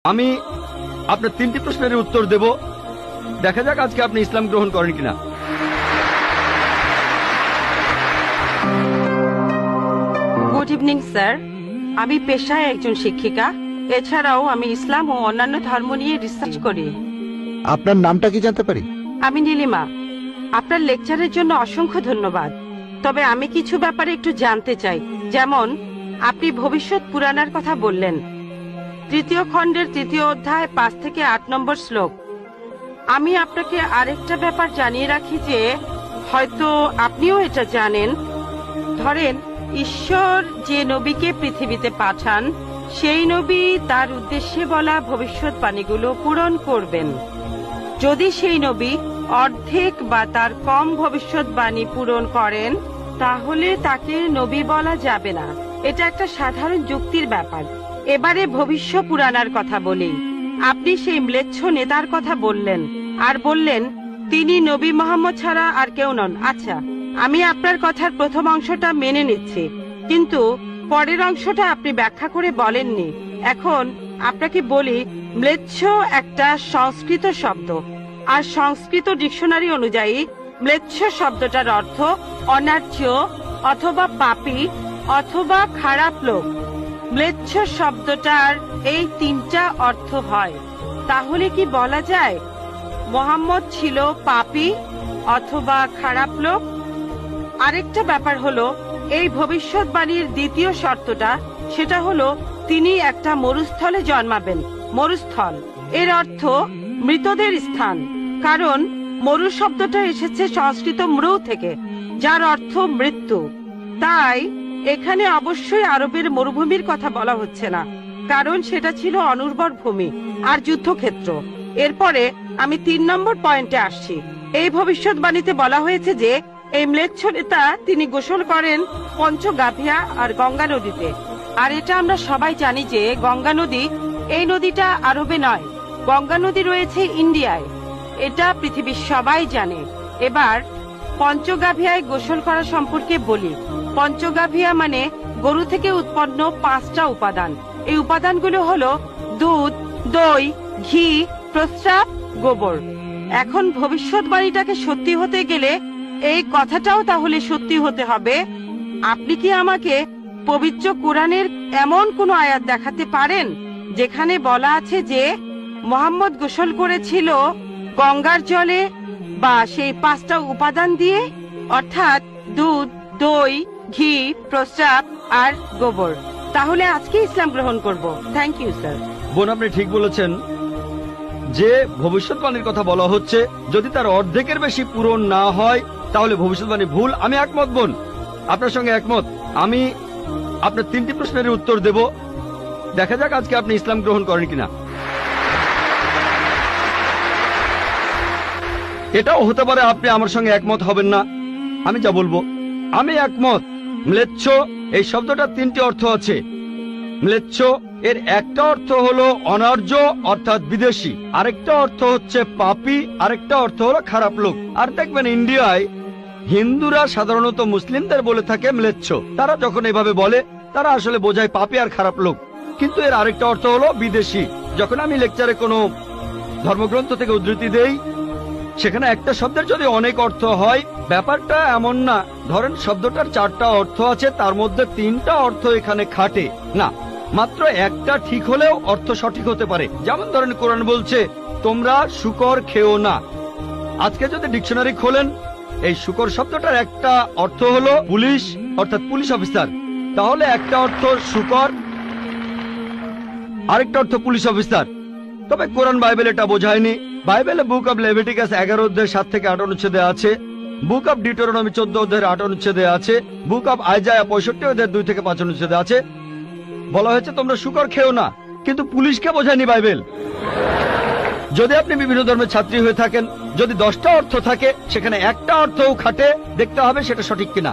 আমি আপনার 3টি প্রশ্নের উত্তর দেব। দেখা যাক আজকে আপনি ইসলাম গ্রহণ করেন কিনা। গুড ইভিনিং স্যার, আমি পেশায় একজন শিক্ষিকা। এছাড়াও আমি ইসলাম ও অন্যান্য ধর্ম নিয়ে রিসার্চ করি। আপনার নামটা কি জানতে পারি? আমি নীলিমা। আপনার লেকচারের জন্য অসংখ্য ধন্যবাদ। তবে আমি কিছু ব্যাপারে একটু জানতে চাই। যেমন আপনি ভবিষ্যৎ পুরাণের কথা বললেন, 3য় খণ্ডের 3য় অধ্যায় 5 থেকে 8 নম্বর শ্লোক। আমি আপনাকে আরেকটা ব্যাপার জানিয়ে রাখি যে হয়তো আপনিও এটা জানেন। ধরেন ঈশ্বর যে নবীকে পৃথিবীতে পাঠান, সেই নবী তার উদ্দেশ্যে বলা ভবিষ্যৎবাণীগুলো পূরণ করবেন। যদি সেই নবী অর্ধেক বা তার কম ভবিষ্যৎবাণী পূরণ করেন, তাহলে তাকে নবী বলা যাবে না। এটা একটা সাধারণ যুক্তির ব্যাপার। এবারে ভবিষ্য পুরাণার কথা বলি। আপনি সেই ম্লেচ্ছ নেতার কথা বললেন আর বললেন তিনি নবী মোহাম্মদ ছাড়া আর কেউ নন। আচ্ছা, আমি আপনার কথার প্রথম অংশটা মেনে নিচ্ছি, কিন্তু পরের অংশটা আপনি ব্যাখ্যা করে বলেননি। এখন আপনাকে বলি, ম্লেচ্ছ একটা সংস্কৃত শব্দ, আর সংস্কৃত ডিকশনারি অনুযায়ী ম্লেচ্ছ শব্দটার অর্থ অনার্য অথবা পাপী অথবা খারাপ লোক। ম্লেচ্ছ শব্দটার এই 3টা অর্থ হয়। তাহলে কি বলা যায় মোহাম্মদ ছিল পাপী অথবা খারাপ লোক? আরেকটা ব্যাপার হলো, এই ভবিষ্যৎবাণীর দ্বিতীয় শর্তটা, সেটা হলো তিনি একটা মরুস্থলে জন্মাবেন। মরুস্থল এর অর্থ মৃতদের স্থান, কারণ মরু শব্দটা এসেছে সংস্কৃত মৃ থেকে, যার অর্থ মৃত্যু। তাই এখানে অবশ্যই আরবের মরুভূমির কথা বলা হচ্ছে না, কারণ সেটা ছিল অনুর্বর ভূমি আর যুদ্ধক্ষেত্র। এরপরে আমি 3 নম্বর পয়েন্টে আসছি। এই ভবিষ্যৎবাণীতে বলা হয়েছে যে এই ম্লেচ্ছ নেতা তিনি গোসল করেন পঞ্চগাভিয়া আর গঙ্গা নদীতে। আর এটা আমরা সবাই জানি যে গঙ্গা নদী, এই নদীটা আরবে নয়, গঙ্গা নদী রয়েছে ইন্ডিয়ায়। এটা পৃথিবীর সবাই জানে। এবার পঞ্চগাভিয়ায় গোসল করা সম্পর্কে বলি। পঞ্চগাভিয়া মানে গরু থেকে উৎপন্ন 5টা উপাদান। এই উপাদানগুলো হলো দুধ, দই, ঘি, প্রস্রাব, গোবর। এখন ভবিষ্যৎবাণীটাকে সত্যি হতে গেলে এই কথাটাও তাহলে সত্যি হতে হবে। আপনি কি আমাকে পবিত্র কোরআনের এমন কোন আয়াত দেখাতে পারেন যেখানে বলা আছে যে মোহাম্মদ গোসল করেছিল গঙ্গার জলে বা সেই 5টা উপাদান দিয়ে, অর্থাৎ দুধ, দই, ঘি, প্রস্রাব আর গোবর? তাহলে আজকে ইসলাম গ্রহণ করব। Thank you sir. বোন, আপনি ঠিক বলেছেন যে ভবিষ্যৎবাণীর কথা বলা হচ্ছে, যদি তার অর্ধেকের বেশি পূরণ না হয় তাহলে ভবিষ্যৎবাণী ভুল। আমি একমত বোন, আপনার সঙ্গে একমত। আমি আপনার 3টি প্রশ্নের উত্তর দেব। দেখা যাক আজকে আপনি ইসলাম গ্রহণ করেন কিনা। এটাও হতে পারে আপনি আমার সঙ্গে একমত হবেন না। আমি যা বলবো আমি একমত। ম্লেচ্ছ এই শব্দটার 3টি অর্থ আছে। ম্লেচ্ছ এর একটা অর্থ হলো অনার্য অর্থাৎ বিদেশি, আরেকটা অর্থ হচ্ছে পাপী, আরেকটা অর্থ হলো খারাপ লোক। আর দেখবেন ইন্ডিয়ায় হিন্দুরা সাধারণত মুসলিমদের বলে থাকে ম্লেচ্ছ। তারা যখন এভাবে বলে তারা আসলে বোঝায় পাপী আর খারাপ লোক, কিন্তু এর আরেকটা অর্থ হলো বিদেশি। যখন আমি লেকচারে কোনো ধর্মগ্রন্থ থেকে উদ্ধৃতি দেই, সেখানে একটা শব্দের যদি অনেক অর্থ হয়, ব্যাপারটা এমন না ধরেন শব্দটার 4টা অর্থ আছে, তার মধ্যে 3টা অর্থ এখানে খাটে না, মাত্র একটা ঠিক হলেও অর্থ সঠিক হতে পারে। যেমন ধরেন কোরআন বলছে তোমরা শূকর খেও না। আজকে যদি ডিকশনারি খোলেন, এই শূকর শব্দটার একটা অর্থ হলো পুলিশ অর্থাৎ পুলিশ অফিসার, তাহলে একটা অর্থ শূকর, আরেকটা অর্থ পুলিশ অফিসার। তবে কোরআন বাইবেল এটা বোঝায়নি। বাইবেলে বুক অব লেভিটিকাস 11 অধ্যায় 7 থেকে 8 অনুচ্ছেদে আছে, বুক অব ডিউটেরোনমি 14 অধ্যায়ের 8 অনুচ্ছেদে আছে, বুক অব আইজায়া 65 অধ্যায়ের 2 থেকে 5 অনুচ্ছেদে আছে, বলা হয়েছে তোমরা শূকর খেও না, কিন্তু পুলিশকে বোঝায়নি বাইবেল। যদি আপনি বিভিন্ন ধর্মের ছাত্রী হয়ে থাকেন, যদি 10টা অর্থ থাকে সেখানে একটা অর্থও খাটে, দেখতে হবে সেটা সঠিক কিনা।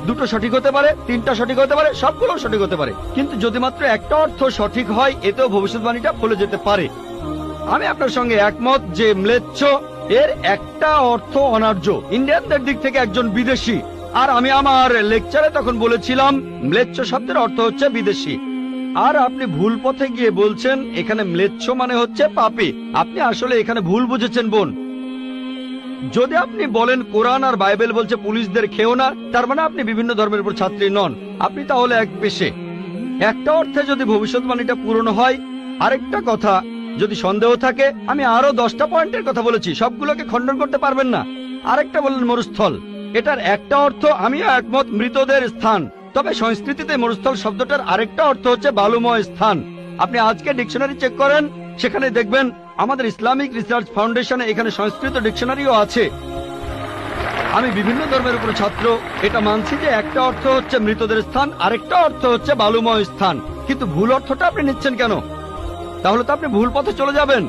2টো সঠিক হতে পারে, 3টা সঠিক হতে পারে, সবগুলো সঠিক হতে পারে, কিন্তু যদি মাত্র একটা অর্থ সঠিক হয় এতেও ভবিষ্যৎবাণীটা ফলে যেতে পারে। আমি আপনার সঙ্গে একমত যে ম্লেচ্ছ এর একটা অর্থ অনার্য, ইন্ডিয়ানদের দিক থেকে একজন বিদেশি। আর আমি আমার লেকচারে তখন বলেছিলাম ম্লেচ্ছ শব্দের অর্থ হচ্ছে বিদেশি। আর আপনি ভুল পথে গিয়ে বলছেন এখানে ম্লেচ্ছ মানে হচ্ছে পাপী। আপনি আসলে এখানে ভুল বুঝেছেন বোন। যদি আপনি বলেন কোরআন আর বাইবেল বলছে পুলিশদের খেও না, তার মানে আপনি বিভিন্ন ধর্মের উপর ছাত্রী নন, আপনি তাহলে এক পেশে। একটা অর্থে যদি ভবিষ্যৎবাণীটা পূরণ হয়, আরেকটা কথা যদি সন্দেহ থাকে, আমি আরো 10টা পয়েন্টের কথা বলেছি, সবগুলোকে খণ্ডন করতে পারবেন না। আরেকটা বললেন মরুস্থল, এটার একটা অর্থ আমিও একমত, মৃতদের স্থান। তবে সংস্কৃতিতে মরুস্থল শব্দটার আরেকটা অর্থ হচ্ছে বালুময় স্থান। আপনি আজকে ডিকশনারি চেক করেন, সেখানে দেখবেন আমাদের ইসলামিক রিসার্চ ফাউন্ডেশনে এখানে সংস্কৃত ডিকশনারিও আছে। আমি বিভিন্ন ধর্মের উপর ছাত্র, এটা মানছি যে একটা অর্থ হচ্ছে মৃতদের স্থান, আরেকটা অর্থ হচ্ছে বালুময় স্থান। কিন্তু ভুল অর্থটা আপনি নিচ্ছেন কেন? তাহলে তো আপনি ভুল পথে চলে যাবেন।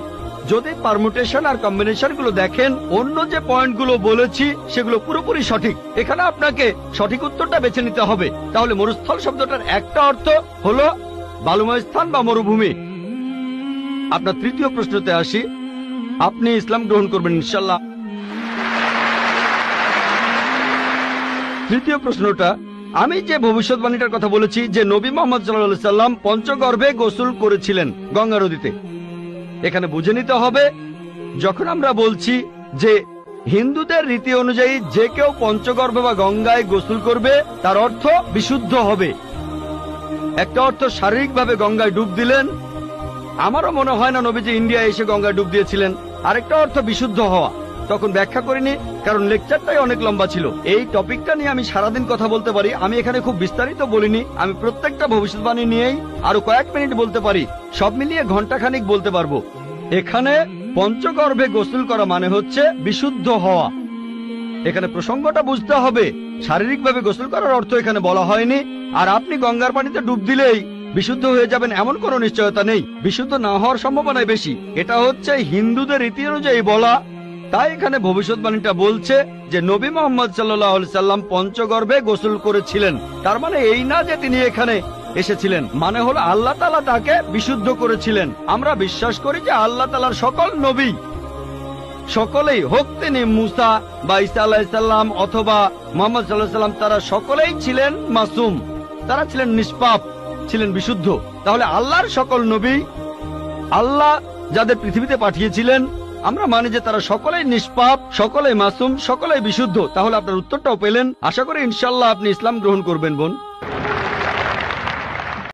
যদি পারমুটেশন আর কম্বিনেশন গুলো দেখেন, অন্য যে পয়েন্টগুলো বলেছি সেগুলো পুরোপুরি সঠিক। এখানে আপনাকে সঠিক উত্তরটা বেছে নিতে হবে। তাহলে মরুস্থল শব্দটার একটা অর্থ হলো বালুময় স্থান বা মরুভূমি। আপনার তৃতীয় প্রশ্নতে আসি, আপনি ইসলাম গ্রহণ করবেন ইনশাল্লাহ। তৃতীয় প্রশ্নটা, আমি যে ভবিষ্যৎবাণীটার কথা বলেছি যে নবী মোহাম্মদ সাল্লাল্লাহু আলাইহি সাল্লাম পঞ্চগর্ভে গোসল করেছিলেন গঙ্গা নদীতে, এখানে বুঝে নিতে হবে যখন আমরা বলছি যে হিন্দুদের রীতি অনুযায়ী যে কেউ পঞ্চগর্ভে বা গঙ্গায় গোসল করবে তার অর্থ বিশুদ্ধ হবে। একটা অর্থ শারীরিকভাবে গঙ্গায় ডুব দিলেন, আমারও মনে হয় না নবীজি ইন্ডিয়া এসে গঙ্গায় ডুব দিয়েছিলেন। আরেকটা অর্থ বিশুদ্ধ হওয়া, তখন ব্যাখ্যা করিনি কারণ লেকচারটাই অনেক লম্বা ছিল। এই টপিকটা নিয়ে আমি সারাদিন কথা বলতে পারি, আমি এখানে খুব বিস্তারিত বলিনি। আমি প্রত্যেকটা ভবিষ্যৎবাণী নিয়েই আরো কয়েক মিনিট বলতে পারি, সব মিলিয়ে ঘন্টাখানিক বলতে পারবো। এখানে পঞ্চগর্ভে গোসল করা মানে হচ্ছে বিশুদ্ধ হওয়া। এখানে প্রসঙ্গটা বুঝতে হবে, শারীরিকভাবে গোসল করার অর্থ এখানে বলা হয়নি। আর আপনি গঙ্গার পানিতে ডুব দিলেই বিশুদ্ধ হয়ে যাবেন এমন কোনো নিশ্চয়তা নেই, বিশুদ্ধ না হওয়ার সম্ভাবনাই বেশি। এটা হচ্ছে হিন্দুদের রীতি অনুযায়ী বলা। তাই এখানে ভবিষ্যৎবাণীটা বলছে যে নবী মোহাম্মদ সাল্লাল্লাহু আলাইহি সাল্লাম পঞ্চগর্ভে গোসল করেছিলেন। তার মানে এই না যে তিনি এখানে এসেছিলেন, মানে হলো আল্লাহ তাআলা তাকে বিশুদ্ধ করেছিলেন। আমরা বিশ্বাস করি যে আল্লাহ তাআলার সকল নবী, সকলেই হোক তিনি মুসা বা ঈসা আলাইহিস সালাম অথবা মুহাম্মদ সাল্লাল্লাহু আলাইহি সাল্লাম, তারা সকলেই ছিলেন মাসুম, তারা ছিলেন নিষ্পাপ, ছিলেন বিশুদ্ধ। তাহলে আল্লাহর সকল নবী, আল্লাহ যাদের পৃথিবীতে পাঠিয়েছিলেন, আমরা মানি যে তারা সকলেই নিষ্পাপ, সকলেই মাসুম, সকলেই বিশুদ্ধ। তাহলে আপনার উত্তরটাও পেলেন। আশা করি ইনশাআল্লাহ আপনি ইসলাম গ্রহণ করবেন বোন।